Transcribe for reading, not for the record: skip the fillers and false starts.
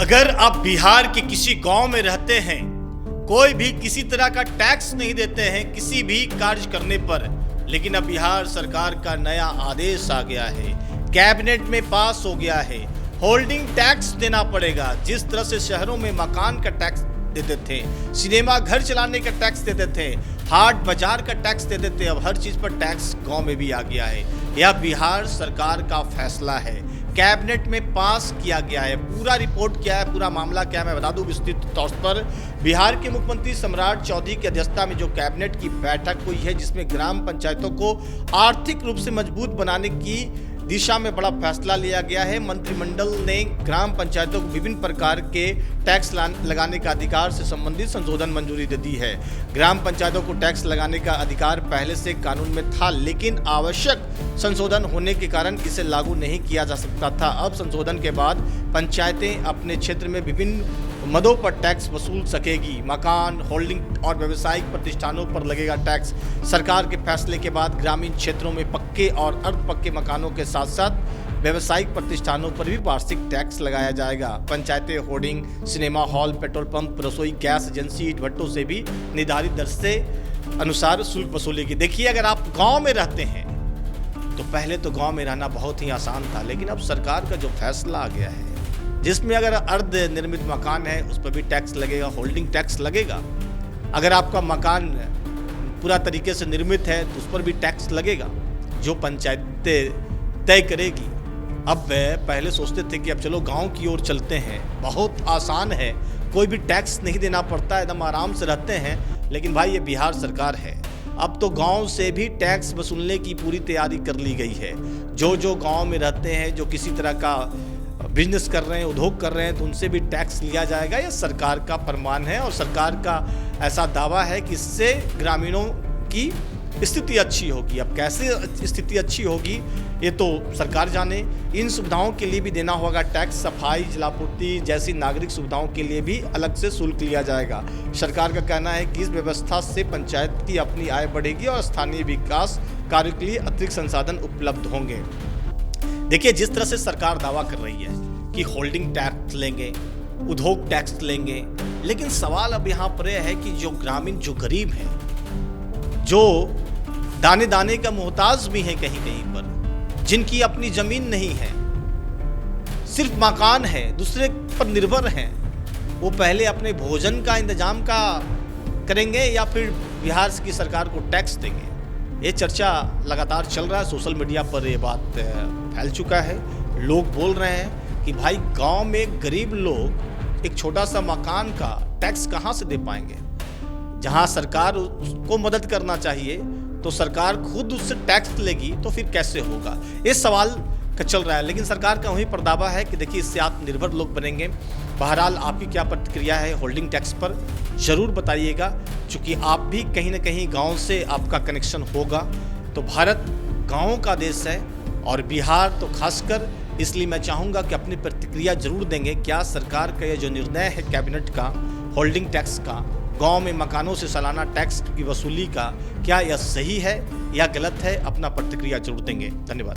अगर आप बिहार के किसी गांव में रहते हैं, कोई भी किसी तरह का टैक्स नहीं देते हैं किसी भी कार्य करने पर, लेकिन अब बिहार सरकार का नया आदेश आ गया है, कैबिनेट में पास हो गया है, होल्डिंग टैक्स देना पड़ेगा। जिस तरह से शहरों में मकान का टैक्स देते थे, सिनेमा घर चलाने का टैक्स देते थे, हाट बाजार का टैक्स देते थे, अब हर चीज पर टैक्स गांव में भी आ गया है। यह बिहार सरकार का फैसला है, कैबिनेट में पास किया गया है। पूरा रिपोर्ट क्या है, पूरा मामला क्या है, मैं बता दूं विस्तृत तौर पर। बिहार के मुख्यमंत्री सम्राट चौधरी की अध्यक्षता में जो कैबिनेट की बैठक हुई है, जिसमें ग्राम पंचायतों को आर्थिक रूप से मजबूत बनाने की दिशा में बड़ा फैसला लिया गया है। मंत्रिमंडल ने ग्राम पंचायतों को विभिन्न प्रकार के टैक्स लगाने का अधिकार से संबंधित संशोधन मंजूरी दे दी है। ग्राम पंचायतों को टैक्स लगाने का अधिकार पहले से कानून में था, लेकिन आवश्यक संशोधन होने के कारण इसे लागू नहीं किया जा सकता था। अब संशोधन के बाद पंचायतें अपने क्षेत्र में विभिन्न मदों पर टैक्स वसूल सकेगी। मकान, होल्डिंग और व्यावसायिक प्रतिष्ठानों पर लगेगा टैक्स। सरकार के फैसले के बाद ग्रामीण क्षेत्रों में पक्के और अर्ध पक्के मकानों के साथ साथ व्यावसायिक प्रतिष्ठानों पर भी वार्षिक टैक्स लगाया जाएगा। पंचायतें hoarding, cinema hall, petrol pump, रसोई गैस एजेंसी, ईंट भट्टों से भी निर्धारित दर से अनुसार शुल्क वसूलेगी। देखिए, अगर आप गाँव में रहते हैं तो पहले तो गाँव में रहना बहुत ही आसान था, लेकिन अब सरकार का जो फैसला आ गया है, जिसमें अगर अर्ध निर्मित मकान है उस पर भी टैक्स लगेगा, होल्डिंग टैक्स लगेगा। अगर आपका मकान पूरा तरीके से निर्मित है तो उस पर भी टैक्स लगेगा, जो पंचायतें तय करेगी। अब पहले सोचते थे कि अब चलो गांव की ओर चलते हैं, बहुत आसान है, कोई भी टैक्स नहीं देना पड़ता, एकदम आराम से रहते हैं। लेकिन भाई, ये बिहार सरकार है, अब तो गांव से भी टैक्स वसूलने की पूरी तैयारी कर ली गई है। जो गांव में रहते हैं, जो किसी तरह का बिजनेस कर रहे हैं, उद्योग कर रहे हैं, तो उनसे भी टैक्स लिया जाएगा। यह सरकार का फरमान है और सरकार का ऐसा दावा है कि इससे ग्रामीणों की स्थिति अच्छी होगी। अब कैसे स्थिति अच्छी होगी ये तो सरकार जाने। इन सुविधाओं के लिए भी देना होगा टैक्स। सफाई, जलापूर्ति जैसी नागरिक सुविधाओं के लिए भी अलग से शुल्क लिया जाएगा। सरकार का कहना है कि इस व्यवस्था से पंचायत की अपनी आय बढ़ेगी और स्थानीय विकास कार्य के लिए अतिरिक्त संसाधन उपलब्ध होंगे। देखिए, जिस तरह से सरकार दावा कर रही है कि होल्डिंग टैक्स लेंगे, उद्योग टैक्स लेंगे, लेकिन सवाल अब यहाँ पर यह है कि जो ग्रामीण, जो गरीब हैं, जो दाने दाने का मोहताज भी हैं कहीं कहीं पर, जिनकी अपनी जमीन नहीं है, सिर्फ मकान है, दूसरे पर निर्भर हैं, वो पहले अपने भोजन का इंतजाम का करेंगे या फिर बिहार की सरकार को टैक्स देंगे? ये चर्चा लगातार चल रहा है। सोशल मीडिया पर ये बात फैल चुका है। लोग बोल रहे हैं कि भाई, गांव में गरीब लोग एक छोटा सा मकान का टैक्स कहां से दे पाएंगे? जहां सरकार उसको मदद करना चाहिए तो सरकार खुद उससे टैक्स लेगी, तो फिर कैसे होगा? ये सवाल का चल रहा है, लेकिन सरकार का वहीं पर दावा है कि देखिए, इससे आत्मनिर्भर लोग बनेंगे। बहरहाल, आपकी क्या प्रतिक्रिया है होल्डिंग टैक्स पर, जरूर बताइएगा, क्योंकि आप भी कहीं ना कहीं गांव से आपका कनेक्शन होगा। तो भारत गांवों का देश है और बिहार तो खासकर, इसलिए मैं चाहूँगा कि अपनी प्रतिक्रिया जरूर देंगे। क्या सरकार का ये जो निर्णय है कैबिनेट का, होल्डिंग टैक्स का, गांव में मकानों से सालाना टैक्स की वसूली का, क्या यह सही है या गलत है? अपना प्रतिक्रिया जरूर देंगे। धन्यवाद।